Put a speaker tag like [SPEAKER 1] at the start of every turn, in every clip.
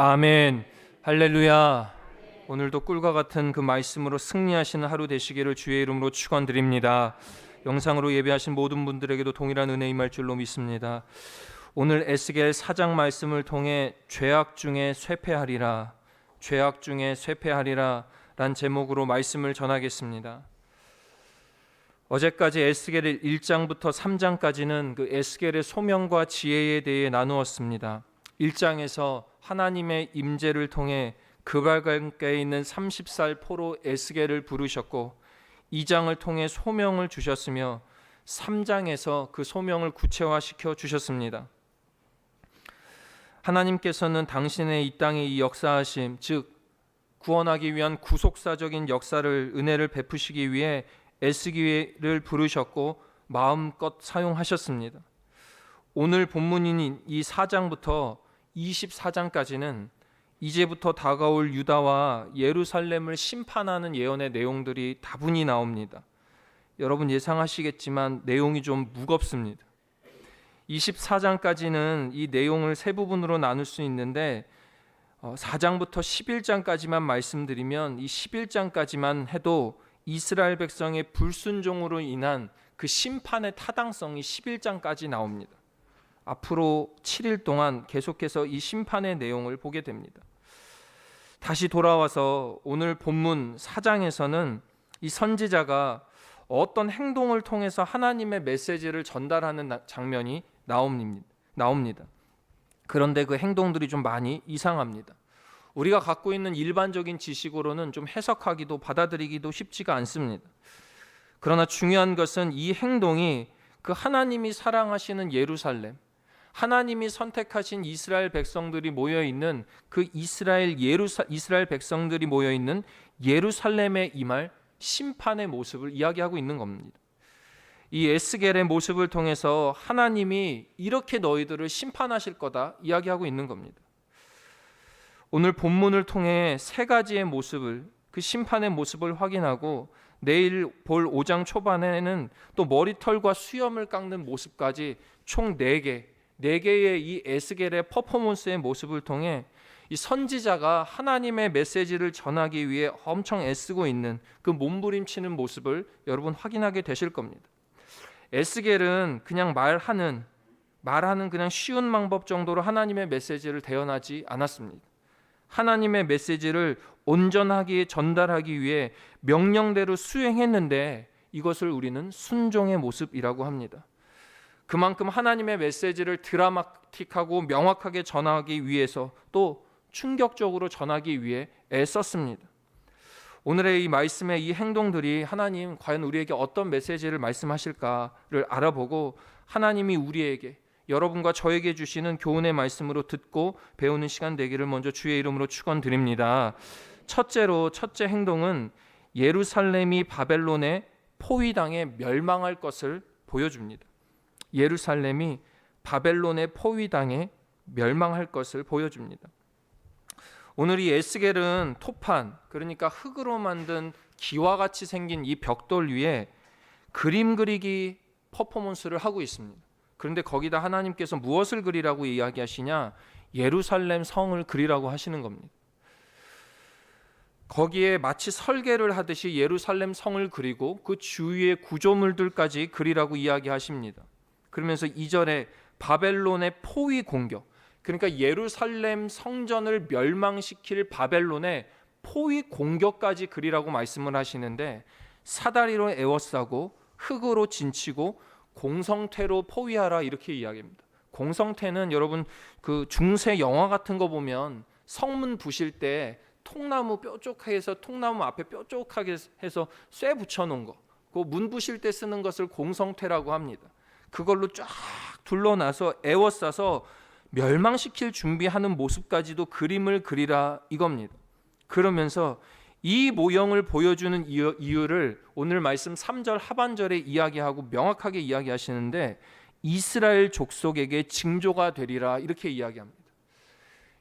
[SPEAKER 1] 아멘. 할렐루야. 오늘도 꿀과 같은 그 말씀으로 승리하시는 하루 되시기를 주의 이름으로 축원드립니다. 영상으로 예배하신 모든 분들에게도 동일한 은혜 임할 줄로 믿습니다. 오늘 에스겔 4장 말씀을 통해 죄악 중에 쇠폐하리라, 죄악 중에 쇠폐하리라 란 제목으로 말씀을 전하겠습니다. 어제까지 에스겔 1장부터 3장까지는 그 에스겔의 소명과 지혜에 대해 나누었습니다. 1장에서 하나님의 임재를 통해 그발강가에 있는 30살 포로 에스겔을 부르셨고 2장을 통해 소명을 주셨으며 3장에서 그 소명을 구체화시켜 주셨습니다. 하나님께서는 당신의 이 땅의 이 역사하심, 즉 구원하기 위한 구속사적인 역사를 은혜를 베푸시기 위해 에스겔을 부르셨고 마음껏 사용하셨습니다. 오늘 본문인 이 4장부터 24장까지는 이제부터 다가올 유다와 예루살렘을 심판하는 예언의 내용들이 다분히 나옵니다. 여러분 예상하시겠지만 내용이 좀 무겁습니다. 24장까지는 이 내용을 세 부분으로 나눌 수 있는데 4장부터 11장까지만 말씀드리면 이 11장까지만 해도 이스라엘 백성의 불순종으로 인한 그 심판의 타당성이 11장까지 나옵니다. 앞으로 7일 동안 계속해서 이 심판의 내용을 보게 됩니다. 다시 돌아와서 오늘 본문 4장에서는 이 선지자가 어떤 행동을 통해서 하나님의 메시지를 전달하는 장면이 나옵니다. 그런데 그 행동들이 좀 많이 이상합니다. 우리가 갖고 있는 일반적인 지식으로는 좀 해석하기도 받아들이기도 쉽지가 않습니다. 그러나 중요한 것은 이 행동이 그 하나님이 사랑하시는 예루살렘, 하나님이 선택하신 이스라엘 백성들이 모여있는 그 이스라엘 백성들이 모여있는 예루살렘에 임할 심판의 모습을 이야기하고 있는 겁니다. 이 에스겔의 모습을 통해서 하나님이 이렇게 너희들을 심판하실 거다 이야기하고 있는 겁니다. 오늘 본문을 통해 세 가지의 모습을, 그 심판의 모습을 확인하고 내일 볼 5장 초반에는 또 머리털과 수염을 깎는 모습까지 총 4개의 이 에스겔의 퍼포먼스의 모습을 통해 이 선지자가 하나님의 메시지를 전하기 위해 엄청 애쓰고 있는 그 몸부림치는 모습을 여러분 확인하게 되실 겁니다. 에스겔은 그냥 말하는 그냥 쉬운 방법 정도로 하나님의 메시지를 대언하지 않았습니다. 하나님의 메시지를 온전하게 전달하기 위해 명령대로 수행했는데 이것을 우리는 순종의 모습이라고 합니다. 그만큼 하나님의 메시지를 드라마틱하고 명확하게 전하기 위해서 또 충격적으로 전하기 위해 애썼습니다. 오늘의 이 말씀의 이 행동들이 하나님 과연 우리에게 어떤 메시지를 말씀하실까를 알아보고 하나님이 우리에게, 여러분과 저에게 주시는 교훈의 말씀으로 듣고 배우는 시간 되기를 먼저 주의 이름으로 축원드립니다. 첫째 행동은 예루살렘이 바벨론의 포위당해 멸망할 것을 보여줍니다. 예루살렘이 바벨론의 포위당해 멸망할 것을 보여줍니다. 오늘 이 에스겔은 토판, 그러니까 흙으로 만든 기와 같이 생긴 이 벽돌 위에 그림 그리기 퍼포먼스를 하고 있습니다. 그런데 거기다 하나님께서 무엇을 그리라고 이야기하시냐? 예루살렘 성을 그리라고 하시는 겁니다. 거기에 마치 설계를 하듯이 예루살렘 성을 그리고 그 주위의 구조물들까지 그리라고 이야기하십니다. 그러면서 2절에 바벨론의 포위 공격, 그러니까 예루살렘 성전을 멸망시킬 바벨론의 포위 공격까지 그리라고 말씀을 하시는데 사다리로 에워싸고 흙으로 진치고 공성태로 포위하라 이렇게 이야기합니다. 공성태는 여러분 그 중세 영화 같은 거 보면 성문 부실 때 통나무 뾰족하게 해서 통나무 앞에 뾰족하게 해서 쇠 붙여놓은 거, 그 문 부실 때 쓰는 것을 공성태라고 합니다. 그걸로 쫙 둘러놔서 에워싸서 멸망시킬 준비하는 모습까지도 그림을 그리라 이겁니다. 그러면서 이 모형을 보여주는 이유를 오늘 말씀 3절 하반절에 이야기하고 명확하게 이야기하시는데 이스라엘 족속에게 징조가 되리라 이렇게 이야기합니다.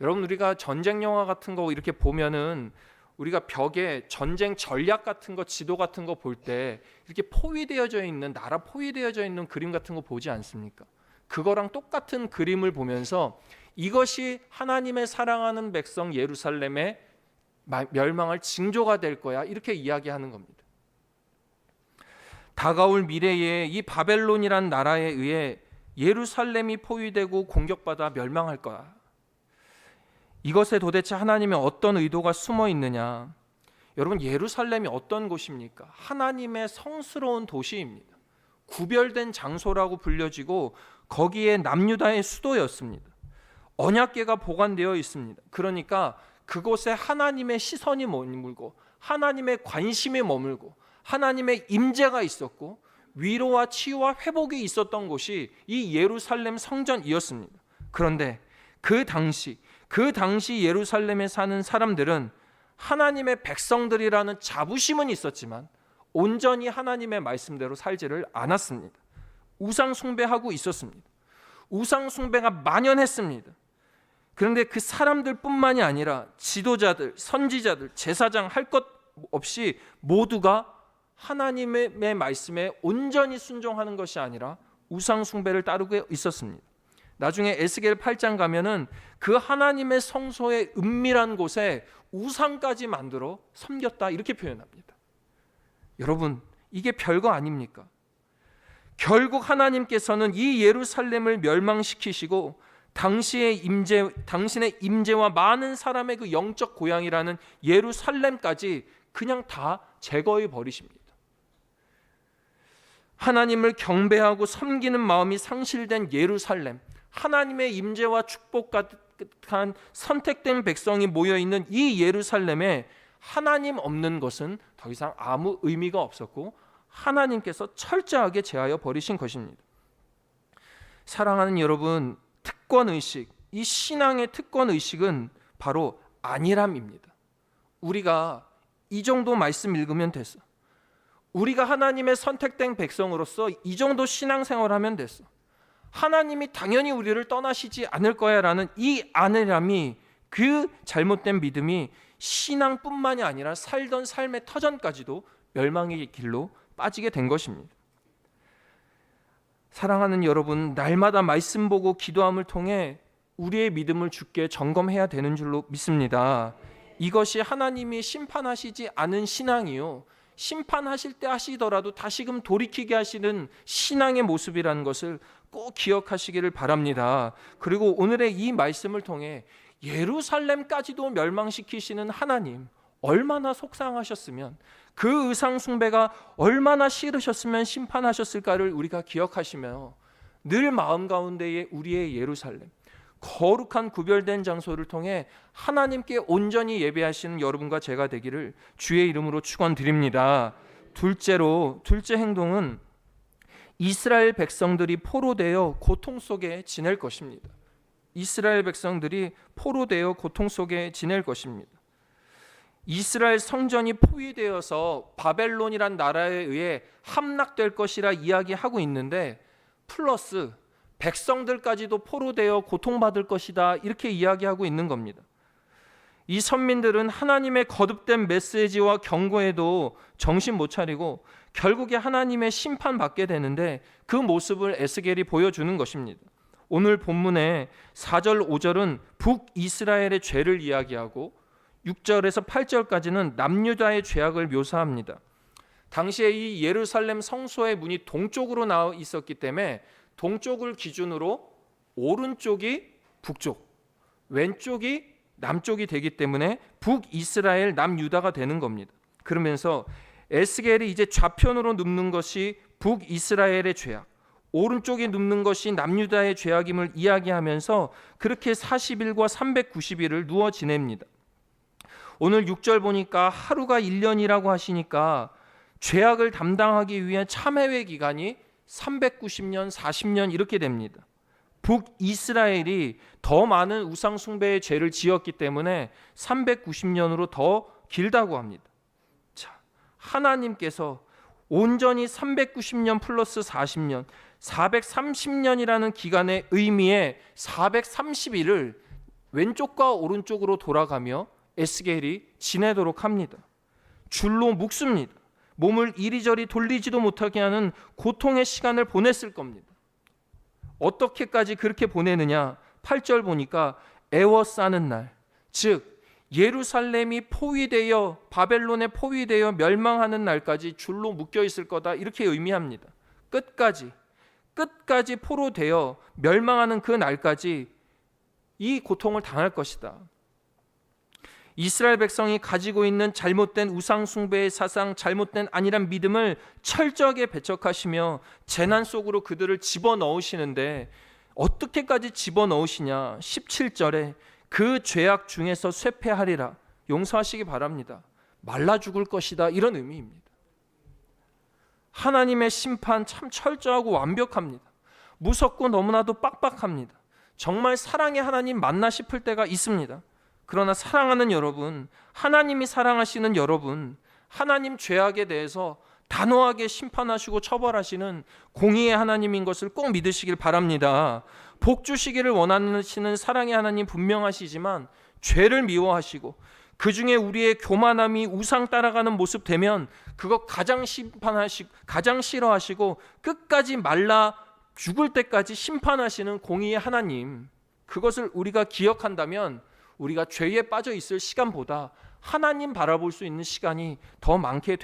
[SPEAKER 1] 여러분 우리가 전쟁 영화 같은 거 이렇게 보면은 우리가 벽에 전쟁 전략 같은 거, 지도 같은 거 볼 때 이렇게 포위되어져 있는, 나라 포위되어져 있는 그림 같은 거 보지 않습니까? 그거랑 똑같은 그림을 보면서 이것이 하나님의 사랑하는 백성 예루살렘의 멸망할 징조가 될 거야, 이렇게 이야기하는 겁니다. 다가올 미래에 이 바벨론이란 나라에 의해 예루살렘이 포위되고 공격받아 멸망할 거야. 이것에 도대체 하나님의 어떤 의도가 숨어 있느냐? 여러분, 예루살렘이 어떤 곳입니까? 하나님의 성스러운 도시입니다. 구별된 장소라고 불려지고 거기에 남유다의 수도였습니다. 언약궤가 보관되어 있습니다. 그러니까 그곳에 하나님의 시선이 머물고 하나님의 관심이 머물고 하나님의 임재가 있었고 위로와 치유와 회복이 있었던 곳이 이 예루살렘 성전이었습니다. 그런데 그 당시 예루살렘에 사는 사람들은 하나님의 백성들이라는 자부심은 있었지만 온전히 하나님의 말씀대로 살지를 않았습니다. 우상 숭배하고 있었습니다. 우상 숭배가 만연했습니다. 그런데 그 사람들뿐만이 아니라 지도자들, 선지자들, 제사장 할 것 없이 모두가 하나님의 말씀에 온전히 순종하는 것이 아니라 우상 숭배를 따르고 있었습니다. 나중에 에스겔 8장 가면은 그 하나님의 성소의 은밀한 곳에 우상까지 만들어 섬겼다, 이렇게 표현합니다. 여러분, 이게 별거 아닙니까? 결국 하나님께서는 이 예루살렘을 멸망시키시고 당신의 임재와 많은 사람의 그 영적 고향이라는 예루살렘까지 그냥 다 제거해 버리십니다. 하나님을 경배하고 섬기는 마음이 상실된 예루살렘, 하나님의 임재와 축복 가득한 선택된 백성이 모여있는 이 예루살렘에 하나님 없는 것은 더 이상 아무 의미가 없었고 하나님께서 철저하게 제하여 버리신 것입니다. 사랑하는 여러분, 특권의식, 이 신앙의 특권의식은 바로 안일함입니다. 우리가 이 정도 말씀 읽으면 됐어. 우리가 하나님의 선택된 백성으로서 이 정도 신앙생활하면 됐어. 하나님이 당연히 우리를 떠나시지 않을 거야 라는 이 안일함이, 그 잘못된 믿음이 신앙뿐만이 아니라 살던 삶의 터전까지도 멸망의 길로 빠지게 된 것입니다. 사랑하는 여러분, 날마다 말씀 보고 기도함을 통해 우리의 믿음을 주께 점검해야 되는 줄로 믿습니다. 이것이 하나님이 심판하시지 않은 신앙이요, 심판하실 때 하시더라도 다시금 돌이키게 하시는 신앙의 모습이라는 것을 꼭 기억하시기를 바랍니다. 그리고 오늘의 이 말씀을 통해 예루살렘까지도 멸망시키시는 하나님, 얼마나 속상하셨으면, 그 의상 숭배가 얼마나 싫으셨으면 심판하셨을까를 우리가 기억하시며 늘 마음 가운데에 우리의 예루살렘, 거룩한 구별된 장소를 통해 하나님께 온전히 예배하시는 여러분과 제가 되기를 주의 이름으로 축원드립니다. 둘째 행동은 이스라엘 백성들이 포로되어 고통 속에 지낼 것입니다. 이스라엘 백성들이 포로되어 고통 속에 지낼 것입니다. 이스라엘 성전이 포위되어서 바벨론이란 나라에 의해 함락될 것이라 이야기하고 있는데, 플러스 백성들까지도 포로되어 고통받을 것이다, 이렇게 이야기하고 있는 겁니다. 이 선민들은 하나님의 거듭된 메시지와 경고에도 정신 못 차리고 결국에 하나님의 심판받게 되는데, 그 모습을 에스겔이 보여주는 것입니다. 오늘 본문의 4절 5절은 북이스라엘의 죄를 이야기하고 6절에서 8절까지는 남유다의 죄악을 묘사합니다. 당시에 이 예루살렘 성소의 문이 동쪽으로 나와 있었기 때문에 동쪽을 기준으로 오른쪽이 북쪽, 왼쪽이 남쪽이 되기 때문에 북이스라엘, 남유다가 되는 겁니다. 그러면서 에스겔이 이제 좌편으로 눕는 것이 북이스라엘의 죄악, 오른쪽에 눕는 것이 남유다의 죄악임을 이야기하면서 그렇게 40일과 390일을 누워 지냅니다. 오늘 6절 보니까 하루가 1년이라고 하시니까 죄악을 담당하기 위해 참회의 기간이 390년, 40년 이렇게 됩니다. 북이스라엘이 더 많은 우상 숭배의 죄를 지었기 때문에 390년으로 더 길다고 합니다. 자, 하나님께서 온전히 390년 플러스 40년, 430년이라는 기간의 의미의 430일을 왼쪽과 오른쪽으로 돌아가며 에스겔이 지내도록 합니다. 줄로 묶습니다. 몸을 이리저리 돌리지도 못하게 하는 고통의 시간을 보냈을 겁니다. 어떻게까지 그렇게 보내느냐? 8절 보니까 애워싸는 날, 즉 예루살렘이 포위되어 바벨론에 포위되어 멸망하는 날까지 줄로 묶여 있을 거다, 이렇게 의미합니다. 끝까지 포로되어 멸망하는 그 날까지 이 고통을 당할 것이다. 이스라엘 백성이 가지고 있는 잘못된 우상 숭배의 사상, 잘못된 안일한 믿음을 철저하게 배척하시며 재난 속으로 그들을 집어넣으시는데, 어떻게까지 집어넣으시냐? 17절에 그 죄악 중에서 쇠폐하리라, 용서하시기 바랍니다. 말라 죽을 것이다, 이런 의미입니다. 하나님의 심판 참 철저하고 완벽합니다. 무섭고 너무나도 빡빡합니다. 정말 사랑의 하나님 맞나 싶을 때가 있습니다. 그러나 사랑하는 여러분, 하나님이 사랑하시는 여러분, 하나님 죄악에 대해서 단호하게 심판하시고 처벌하시는 공의의 하나님인 것을 꼭 믿으시길 바랍니다. 복 주시기를 원하시는 사랑의 하나님 분명하시지만 죄를 미워하시고 그 중에 우리의 교만함이 우상 따라가는 모습 되면 그거 가장 싫어하시고 끝까지 말라 죽을 때까지 심판하시는 공의의 하나님, 그것을 우리가 기억한다면 우리가 죄에 빠져 있을 시간보다 하나님 바라볼 수 있는 시간이 더 많게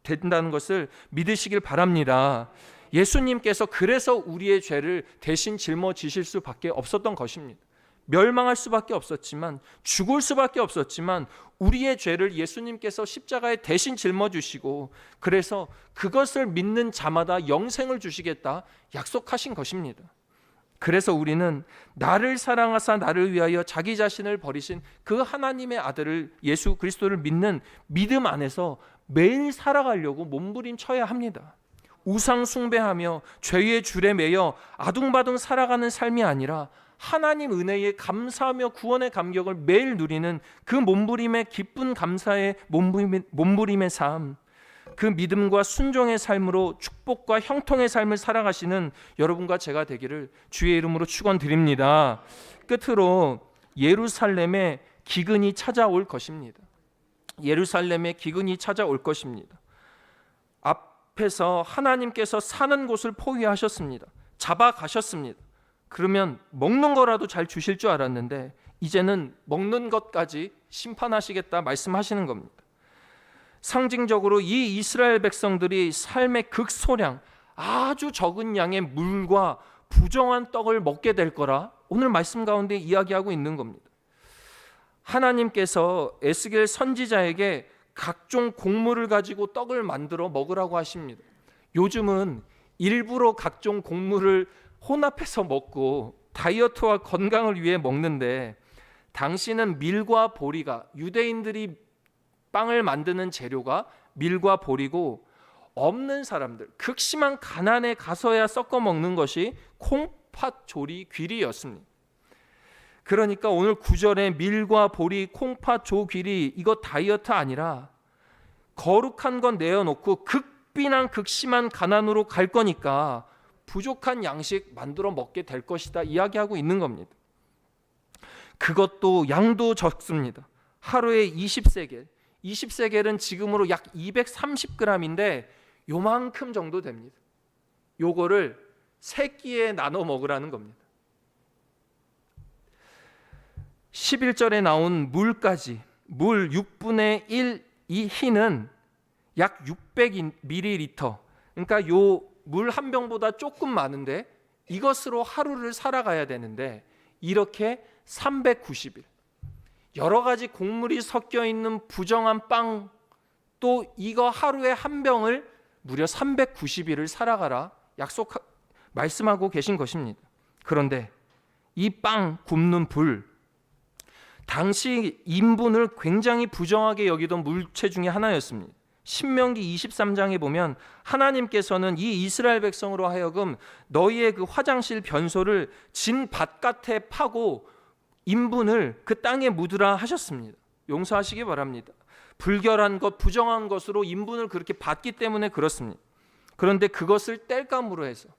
[SPEAKER 1] 된다는 것을 믿으시길 바랍니다. 예수님께서 그래서 우리의 죄를 대신 짊어지실 수밖에 없었던 것입니다. 멸망할 수밖에 없었지만, 죽을 수밖에 없었지만 우리의 죄를 예수님께서 십자가에 대신 짊어주시고, 그래서 그것을 믿는 자마다 영생을 주시겠다 약속하신 것입니다. 그래서 우리는 나를 사랑하사 나를 위하여 자기 자신을 버리신 그 하나님의 아들을, 예수 그리스도를 믿는 믿음 안에서 매일 살아가려고 몸부림쳐야 합니다. 우상 숭배하며 죄의 줄에 매여 아둥바둥 살아가는 삶이 아니라 하나님 은혜에 감사하며 구원의 감격을 매일 누리는 그 몸부림의 기쁜 감사의 몸부림의 삶, 그 믿음과 순종의 삶으로 축복과 형통의 삶을 살아가시는 여러분과 제가 되기를 주의 이름으로 축원드립니다. 끝으로 예루살렘에 기근이 찾아올 것입니다. 예루살렘에 기근이 찾아올 것입니다. 앞에서 하나님께서 사는 곳을 포위하셨습니다. 잡아가셨습니다. 그러면 먹는 거라도 잘 주실 줄 알았는데 이제는 먹는 것까지 심판하시겠다 말씀하시는 겁니다. 상징적으로 이 이스라엘 백성들이 삶의 극소량, 아주 적은 양의 물과 부정한 떡을 먹게 될 거라 오늘 말씀 가운데 이야기하고 있는 겁니다. 하나님께서 에스겔 선지자에게 각종 곡물을 가지고 떡을 만들어 먹으라고 하십니다. 요즘은 일부러 각종 곡물을 혼합해서 먹고 다이어트와 건강을 위해 먹는데, 당시는 밀과 보리가, 유대인들이 빵을 만드는 재료가 밀과 보리고, 없는 사람들, 극심한 가난에 가서야 섞어 먹는 것이 콩팥 조리 귀리였습니다. 그러니까 오늘 9절에 밀과 보리, 콩팥 조 귀리, 이거 다이어트 아니라 거룩한 건 내어놓고 극빈한 극심한 가난으로 갈 거니까 부족한 양식 만들어 먹게 될 것이다 이야기하고 있는 겁니다. 그것도 양도 적습니다. 하루에 20세겔, 20세겔은 지금으로 약 230g인데 요만큼 정도 됩니다. 요거를 3끼에 나눠 먹으라는 겁니다. 11절에 나온 물까지, 물 6분의 1 이 흰은 약 600ml, 그러니까 요 물 한 병보다 조금 많은데 이것으로 하루를 살아가야 되는데 이렇게 390일, 여러 가지 곡물이 섞여 있는 부정한 빵, 또 이거 하루에 한 병을 무려 390일을 살아가라 말씀하고 계신 것입니다. 그런데 이 빵 굽는 불, 당시 인분을 굉장히 부정하게 여기던 물체 중에 하나였습니다. 신명기 23장에 보면 하나님께서는 이 이스라엘 백성으로 하여금 너희의 그 화장실 변소를 진 바깥에 파고 인분을 그 땅에 묻으라 하셨습니다. 용서하시기 바랍니다. 불결한 것, 부정한 것으로 인분을 그렇게 받기 때문에 그렇습니다. 그런데 그것을 땔감으로 해서,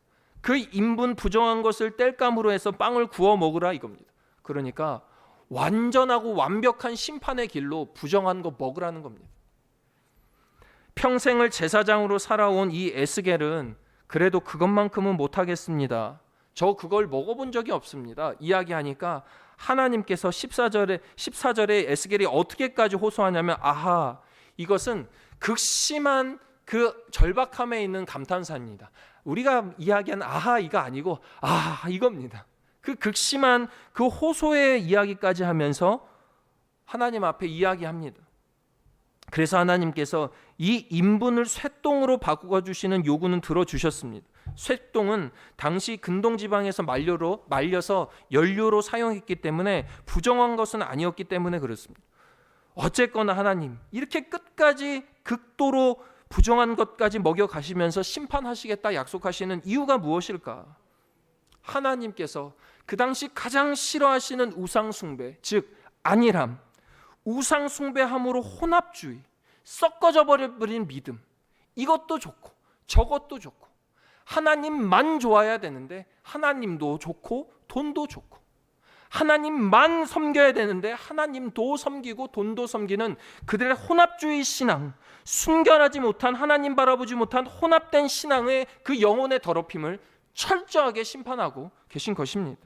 [SPEAKER 1] 그 인분 부정한 것을 땔감으로 해서 빵을 구워 먹으라 이겁니다. 그러니까 완전하고 완벽한 심판의 길로 부정한 거 먹으라는 겁니다. 평생을 제사장으로 살아온 이 에스겔은 그래도 그것만큼은 못하겠습니다. 저 그걸 먹어본 적이 없습니다. 이야기하니까 하나님께서 14절에 에스겔이 어떻게까지 호소하냐면, 아하, 이것은 극심한 그 절박함에 있는 감탄사입니다. 우리가 이야기하는 아하 이거 아니고 아하 이겁니다. 그 극심한 그 호소의 이야기까지 하면서 하나님 앞에 이야기합니다. 그래서 하나님께서 이 인분을 쇠똥으로 바꿔주시는 요구는 들어주셨습니다. 쇠똥은 당시 근동지방에서 말려서 연료로 사용했기 때문에 부정한 것은 아니었기 때문에 그렇습니다. 어쨌거나 하나님 이렇게 끝까지 극도로 부정한 것까지 먹여가시면서 심판하시겠다 약속하시는 이유가 무엇일까? 하나님께서 그 당시 가장 싫어하시는 우상숭배, 즉 안일함, 우상숭배함으로 혼합주의, 섞어져 버린 믿음, 이것도 좋고 저것도 좋고 하나님만 좋아야 되는데 하나님도 좋고 돈도 좋고, 하나님만 섬겨야 되는데 하나님도 섬기고 돈도 섬기는 그들의 혼합주의 신앙, 순결하지 못한, 하나님 바라보지 못한 혼합된 신앙의 그 영혼의 더럽힘을 철저하게 심판하고 계신 것입니다.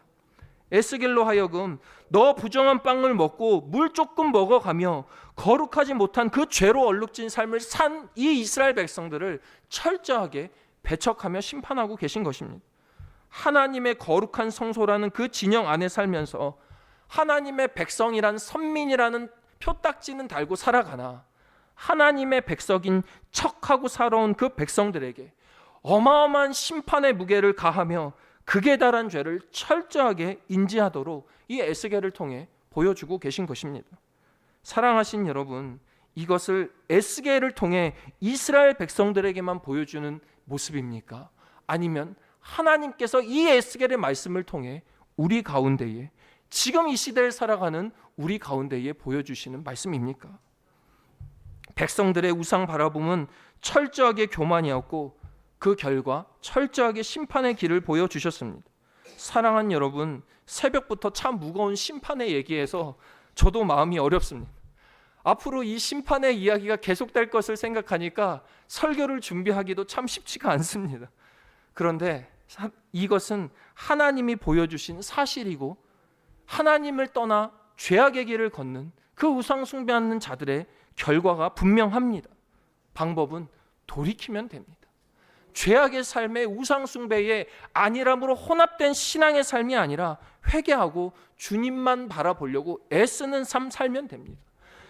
[SPEAKER 1] 에스겔로 하여금 너 부정한 빵을 먹고 물 조금 먹어가며 거룩하지 못한 그 죄로 얼룩진 삶을 산 이 이스라엘 백성들을 철저하게 배척하며 심판하고 계신 것입니다. 하나님의 거룩한 성소라는 그 진영 안에 살면서 하나님의 백성이란 선민이라는 표딱지는 달고 살아가나 하나님의 백성인 척하고 살아온 그 백성들에게 어마어마한 심판의 무게를 가하며 극에 달한 죄를 철저하게 인지하도록 이 에스겔을 통해 보여주고 계신 것입니다. 사랑하신 여러분, 이것을 에스겔을 통해 이스라엘 백성들에게만 보여주는 모습입니까? 아니면 하나님께서 이 에스겔의 말씀을 통해 우리 가운데에, 지금 이 시대를 살아가는 우리 가운데에 보여주시는 말씀입니까? 백성들의 우상 바라봄은 철저하게 교만이었고 그 결과 철저하게 심판의 길을 보여주셨습니다. 사랑하는 여러분, 새벽부터 참 무거운 심판의 얘기에서 저도 마음이 어렵습니다. 앞으로 이 심판의 이야기가 계속될 것을 생각하니까 설교를 준비하기도 참 쉽지가 않습니다. 그런데 이것은 하나님이 보여주신 사실이고 하나님을 떠나 죄악의 길을 걷는 그 우상 숭배하는 자들의 결과가 분명합니다. 방법은 돌이키면 됩니다. 죄악의 삶의 우상 숭배의 안일함으로 혼합된 신앙의 삶이 아니라 회개하고 주님만 바라보려고 애쓰는 삶 살면 됩니다.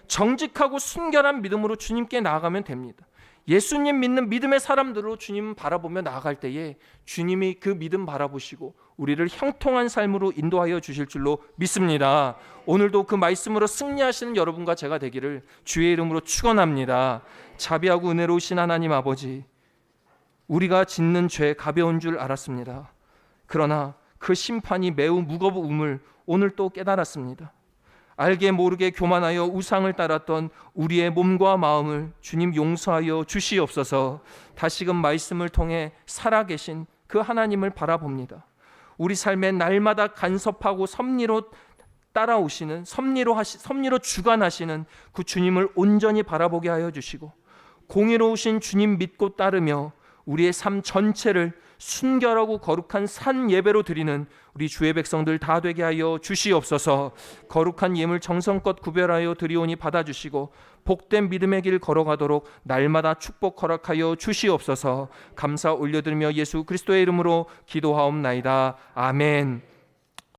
[SPEAKER 1] 정직하고 순결한 믿음으로 주님께 나아가면 됩니다. 예수님 믿는 믿음의 사람들로 주님 바라보며 나아갈 때에 주님이 그 믿음 바라보시고 우리를 형통한 삶으로 인도하여 주실 줄로 믿습니다. 오늘도 그 말씀으로 승리하시는 여러분과 제가 되기를 주의 이름으로 축원합니다. 자비하고 은혜로우신 하나님 아버지, 우리가 짓는 죄 가벼운 줄 알았습니다. 그러나 그 심판이 매우 무거움을 오늘 또 깨달았습니다. 알게 모르게 교만하여 우상을 따랐던 우리의 몸과 마음을 주님 용서하여 주시옵소서. 다시금 말씀을 통해 살아계신 그 하나님을 바라봅니다. 우리 삶에 날마다 간섭하고 섭리로 따라오시는, 섭리로 주관하시는 그 주님을 온전히 바라보게 하여 주시고, 공의로우신 주님 믿고 따르며 우리의 삶 전체를 순결하고 거룩한 산 예배로 드리는 우리 주의 백성들 다 되게 하여 주시옵소서. 거룩한 예물 정성껏 구별하여 드리오니 받아주시고 복된 믿음의 길 걸어가도록 날마다 축복 허락하여 주시옵소서. 감사 올려드리며 예수 그리스도의 이름으로 기도하옵나이다. 아멘.